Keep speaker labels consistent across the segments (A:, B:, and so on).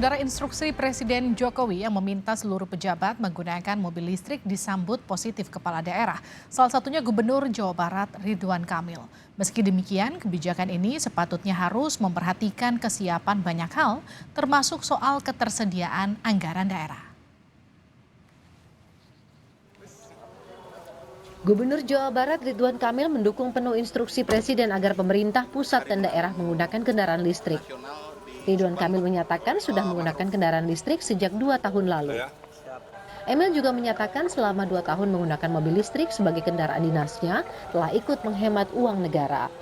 A: Saudara, instruksi Presiden Jokowi yang meminta seluruh pejabat menggunakan mobil listrik disambut positif kepala daerah. Salah satunya Gubernur Jawa Barat Ridwan Kamil. Meski demikian, kebijakan ini sepatutnya harus memperhatikan kesiapan banyak hal, termasuk soal ketersediaan anggaran daerah.
B: Gubernur Jawa Barat Ridwan Kamil mendukung penuh instruksi Presiden agar pemerintah pusat dan daerah menggunakan kendaraan listrik. Ridwan Kamil menyatakan sudah menggunakan kendaraan listrik sejak 2 tahun lalu. Emil juga menyatakan selama 2 tahun menggunakan mobil listrik sebagai kendaraan dinasnya telah ikut menghemat uang negara.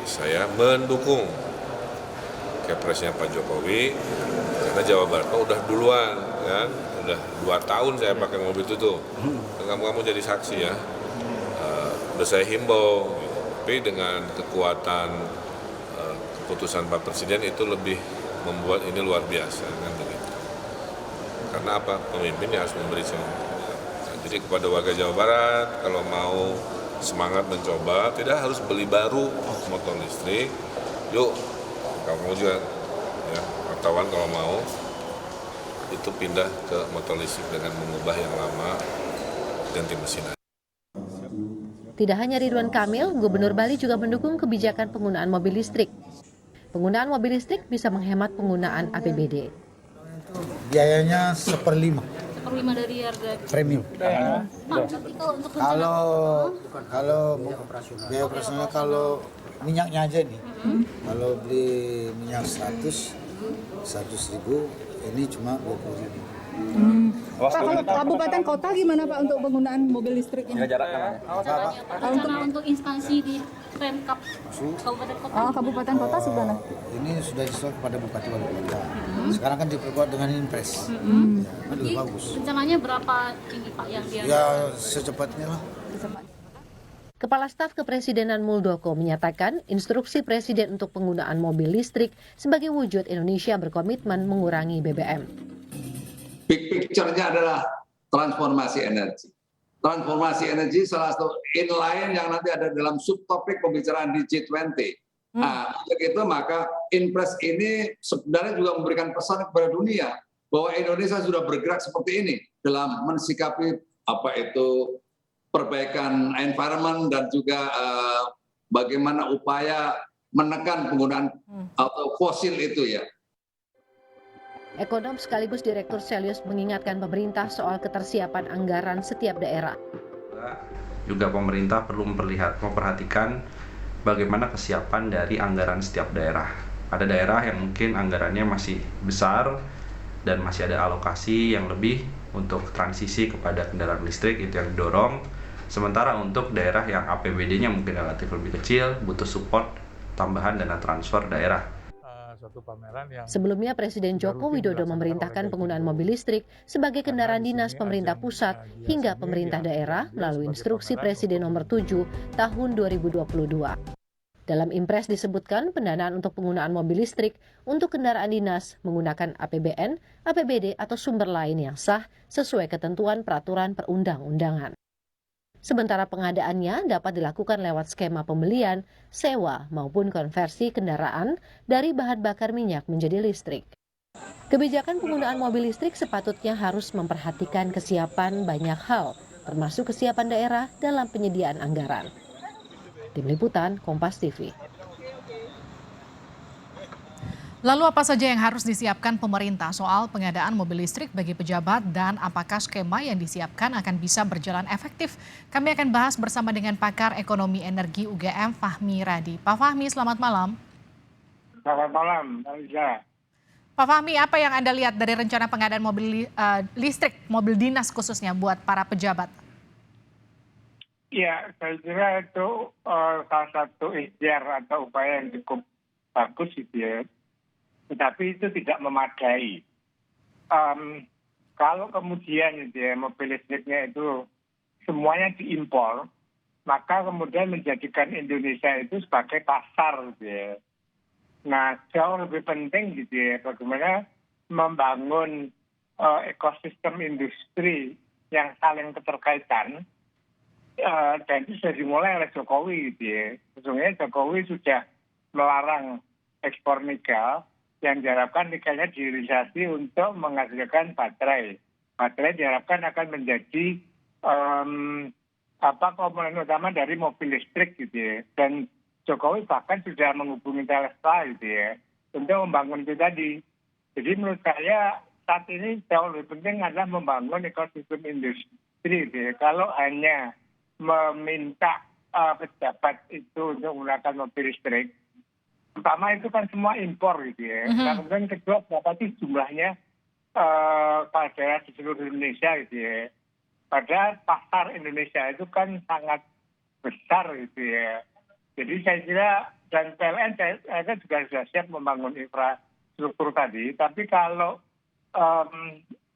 C: Saya mendukung Kepresnya Pak Jokowi karena Jawa Barat udah duluan, kan? Udah 2 tahun saya pakai mobil itu tuh. Kamu jadi saksi ya. Udah saya himbau, tapi dengan kekuatan keputusan Pak Presiden itu lebih membuat ini luar biasa, kan begitu. Karena apa? Pemimpin harus memberi semangat. Jadi kepada warga Jawa Barat, kalau mau semangat mencoba, tidak harus beli baru motor listrik. Yuk, kamu juga, ya, wartawan kalau mau, itu pindah ke motor listrik dengan mengubah yang lama, ganti mesin.
B: Tidak hanya Ridwan Kamil, Gubernur Bali juga mendukung kebijakan penggunaan mobil listrik. Penggunaan mobil listrik bisa menghemat penggunaan APBD.
D: Biayanya 1/5.
E: 1/5 dari harga
D: Premium.
E: Kalau
D: Biaya operasional kalau minyaknya aja nih. Kalau beli minyak 100.000 ini cuma 20.000.
F: Pak, kalau kabupaten kota gimana Pak untuk penggunaan mobil listrik ini?
E: untuk instansi di Pemkap kabupaten kota.
F: Kabupaten kota gimana?
D: Ini sudah diserahkan kepada Bupati Wali Kota. Sekarang kan diperkuat dengan Inpres. Kan lebih bagus.
E: Rencananya berapa tinggi Pak yang dia?
D: Ya secepatnya lah.
B: Kepala Staf Kepresidenan Muldoko menyatakan instruksi Presiden untuk penggunaan mobil listrik sebagai wujud Indonesia berkomitmen mengurangi BBM.
G: Big picture-nya adalah transformasi energi. Transformasi energi salah satu inline yang nanti ada dalam subtopik pembicaraan di G20. Nah, untuk itu maka Inpres ini sebenarnya juga memberikan pesan kepada dunia bahwa Indonesia sudah bergerak seperti ini dalam mensikapi apa itu perbaikan environment dan juga bagaimana upaya menekan penggunaan atau fosil itu ya.
B: Ekonom sekaligus Direktur Selius mengingatkan pemerintah soal ketersiapan anggaran setiap daerah.
H: Juga pemerintah perlu memperhatikan bagaimana kesiapan dari anggaran setiap daerah. Ada daerah yang mungkin anggarannya masih besar dan masih ada alokasi yang lebih untuk transisi kepada kendaraan listrik, itu yang didorong. Sementara untuk daerah yang APBD-nya mungkin relatif lebih kecil, butuh support tambahan dana transfer daerah.
B: Sebelumnya Presiden Joko Widodo memerintahkan penggunaan mobil listrik sebagai kendaraan dinas pemerintah pusat hingga pemerintah daerah melalui instruksi Presiden nomor 7 tahun 2022. Dalam Impres disebutkan pendanaan untuk penggunaan mobil listrik untuk kendaraan dinas menggunakan APBN, APBD atau sumber lain yang sah sesuai ketentuan peraturan perundang-undangan. Sementara pengadaannya dapat dilakukan lewat skema pembelian, sewa, maupun konversi kendaraan dari bahan bakar minyak menjadi listrik. Kebijakan penggunaan mobil listrik sepatutnya harus memperhatikan kesiapan banyak hal, termasuk kesiapan daerah dalam penyediaan anggaran. Tim Liputan, Kompas TV.
A: Lalu apa saja yang harus disiapkan pemerintah soal pengadaan mobil listrik bagi pejabat dan apakah skema yang disiapkan akan bisa berjalan efektif? Kami akan bahas bersama dengan pakar ekonomi energi UGM Fahmi Radi. Pak Fahmi, selamat malam.
I: Selamat malam, Aliza.
A: Pak Fahmi, apa yang Anda lihat dari rencana pengadaan mobil listrik, mobil dinas khususnya buat para pejabat?
I: Ya, saya kira itu salah satu ikhtiar atau upaya yang cukup bagus gitu ya. Tetapi itu tidak memadai. Kalau kemudian gitu ya, mobil listriknya itu semuanya diimpor, maka kemudian menjadikan Indonesia itu sebagai pasar gitu ya. Nah, jauh lebih penting gitu ya, bagaimana membangun ekosistem industri yang saling keterkaitan, dan itu sudah dimulai oleh Jokowi gitu ya. Sesungguhnya Jokowi sudah melarang ekspor nikel, yang diharapkan nikelnya dihilirisasi untuk menghasilkan baterai. Baterai diharapkan akan menjadi komponen utama dari mobil listrik gitu ya. Dan Jokowi bahkan sudah menghubungi Telesta gitu ya untuk membangun itu tadi. Jadi menurut saya saat ini jauh lebih penting adalah membangun ekosistem industri gitu ya. Kalau hanya meminta pejabat itu untuk menggunakan mobil listrik, pertama itu kan semua impor gitu ya. Nah, kemudian kedua berapa sih jumlahnya pada di seluruh Indonesia gitu ya. Padahal pasar Indonesia itu kan sangat besar gitu ya. Jadi saya kira dan PLN saya juga sudah siap membangun infrastruktur tadi. Tapi kalau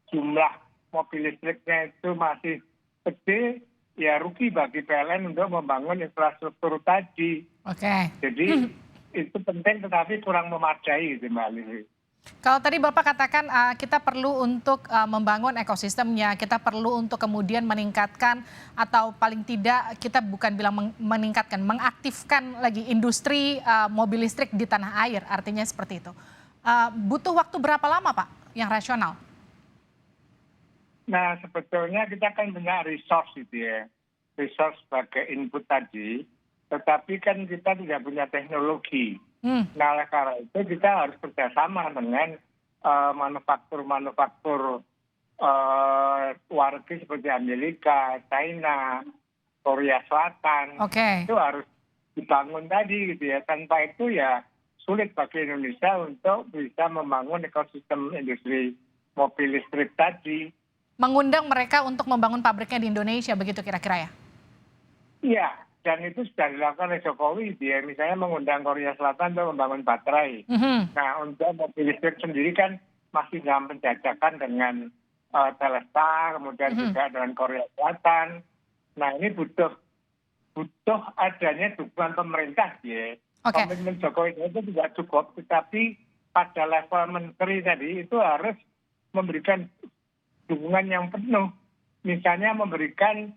I: jumlah mobil listriknya itu masih gede, ya rugi bagi PLN untuk membangun infrastruktur tadi.
A: Oke.
I: Jadi itu penting tetapi kurang memadai gitu Mbak Lili.
A: Kalau tadi Bapak katakan kita perlu untuk membangun ekosistemnya, kita perlu untuk kemudian meningkatkan atau paling tidak kita bukan bilang meningkatkan, mengaktifkan lagi industri mobil listrik di tanah air, artinya seperti itu. Butuh waktu berapa lama Pak yang rasional?
I: Nah sebetulnya kita kan punya resource gitu ya, resource sebagai input tadi, tetapi kan kita tidak punya teknologi. Nah oleh karena itu kita harus bekerjasama dengan manufaktur luar negeri seperti Amerika, China, Korea Selatan. Itu harus dibangun tadi gitu ya. Tanpa itu ya sulit bagi Indonesia untuk bisa membangun ekosistem industri mobil listrik tadi.
A: Mengundang mereka untuk membangun pabriknya di Indonesia begitu kira-kira ya? Iya.
I: Dan itu sudah dilakukan oleh Jokowi, dia misalnya mengundang Korea Selatan untuk membangun baterai. Nah untuk mobil listrik sendiri kan masih dalam penjajakan dengan Telesta, kemudian juga dengan Korea Selatan. Nah ini butuh adanya dukungan pemerintah ya. Komitmen Jokowi itu tidak cukup, tetapi pada level menteri tadi itu harus memberikan dukungan yang penuh. Misalnya memberikan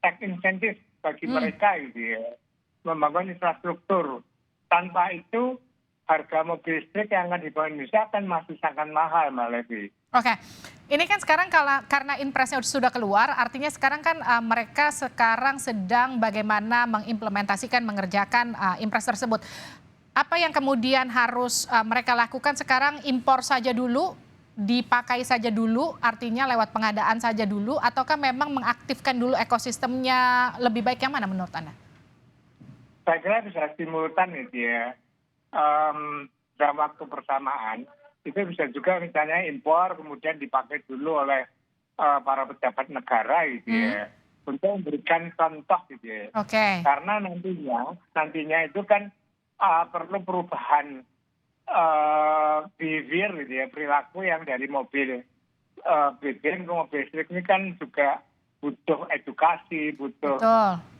I: tax incentive bagi mereka gitu ya, membangun infrastruktur. Tanpa itu harga mobil listrik yang akan dibangun Indonesia akan masih sangat mahal Mbak Levi.
A: Oke, ini kan sekarang karena impresnya sudah keluar, artinya sekarang kan mereka sekarang sedang bagaimana mengimplementasikan, mengerjakan impres tersebut. Apa yang kemudian harus mereka lakukan sekarang, impor saja dulu, dipakai saja dulu, artinya lewat pengadaan saja dulu, ataukah memang mengaktifkan dulu ekosistemnya, lebih baik yang mana menurut Anda?
I: Saya kira bisa simultan gitu ya. Dalam waktu bersamaan, itu bisa juga misalnya impor kemudian dipakai dulu oleh para pejabat negara gitu ya. Untuk memberikan contoh gitu ya. Karena nantinya itu kan perlu perubahan behavior gitu ya, perilaku yang dari mobil BBM ke mobil listrik ini kan juga butuh edukasi, butuh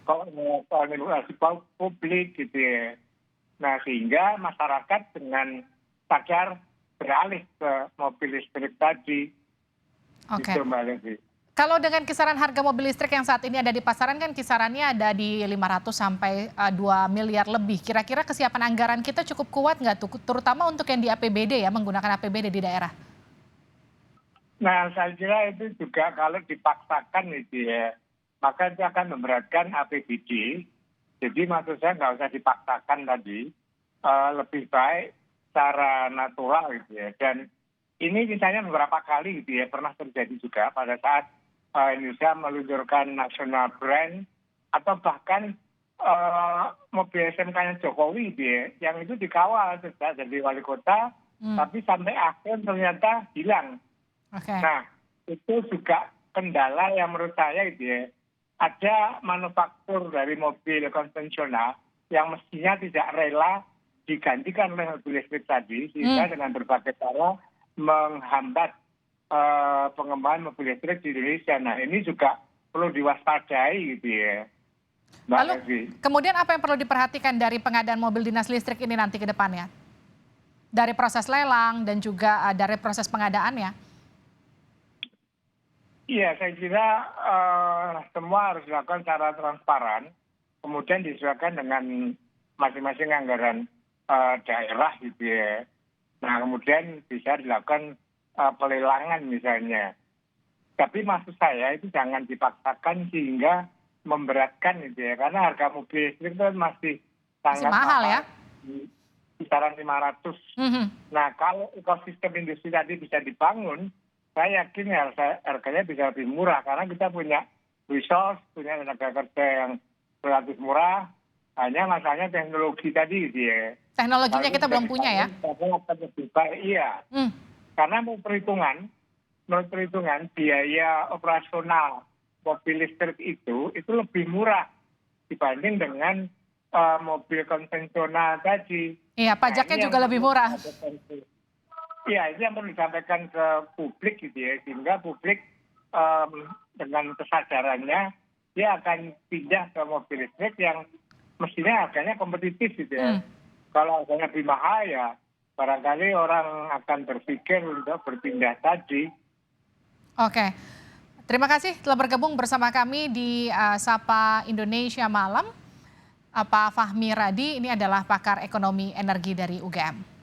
I: komunikasi publik gitu ya. Nah sehingga masyarakat dengan sadar beralih ke mobil listrik tadi. Gitu Mbak Levi.
A: Kalau dengan kisaran harga mobil listrik yang saat ini ada di pasaran kan kisarannya ada di 500 sampai 2 miliar lebih. Kira-kira kesiapan anggaran kita cukup kuat nggak tuh? Terutama untuk yang di APBD ya, menggunakan APBD di daerah.
I: Nah saya kira itu juga kalau dipaksakan itu ya, maka itu akan memberatkan APBD. Jadi maksud saya nggak usah dipaksakan tadi, lebih baik secara natural gitu ya. Dan ini misalnya beberapa kali gitu ya, pernah terjadi juga pada saat Indonesia meluncurkan national brand atau bahkan mobil SMK-nya Jokowi dia yang itu dikawal sejak jadi wali kota tapi sampai akhir ternyata hilang. Nah itu juga kendala yang menurut saya gitu ya, ada manufaktur dari mobil konvensional yang mestinya tidak rela digantikan oleh mobil listrik tadi sehingga dengan berbagai cara menghambat pengembangan mobil listrik di Indonesia. Nah ini juga perlu diwaspadai gitu ya.
A: Lalu kemudian apa yang perlu diperhatikan dari pengadaan mobil dinas listrik ini nanti ke depannya? Dari proses lelang dan juga dari proses pengadaannya?
I: Iya saya kira semua harus dilakukan secara transparan. Kemudian disesuaikan dengan masing-masing anggaran daerah gitu ya. Nah, kemudian bisa dilakukan pelelangan misalnya. Tapi maksud saya itu jangan dipaksakan sehingga memberatkan gitu ya. Karena harga mobil listrik itu masih sangat
A: mahal ya.
I: Kisaran 500. Nah, kalau ekosistem industri tadi bisa dibangun, saya yakin harganya bisa lebih murah karena kita punya resource, punya tenaga kerja yang relatif murah. Hanya masalahnya teknologi tadi gitu ya.
A: Teknologinya kita belum punya ya?
I: Iya. Karena menurut perhitungan biaya operasional mobil listrik itu lebih murah dibanding dengan mobil konvensional tadi.
A: Iya, pajaknya juga lebih murah.
I: Iya, itu yang perlu disampaikan ke publik gitu ya, sehingga publik dengan kesadarannya dia akan pindah ke mobil listrik yang mestinya harganya kompetitif gitu ya. Kalau harganya lebih mahal ya barangkali orang akan berpikir untuk berpindah tadi.
A: Oke, terima kasih telah bergabung bersama kami di Sapa Indonesia Malam. Pak Fahmi Radi, ini adalah pakar ekonomi energi dari UGM.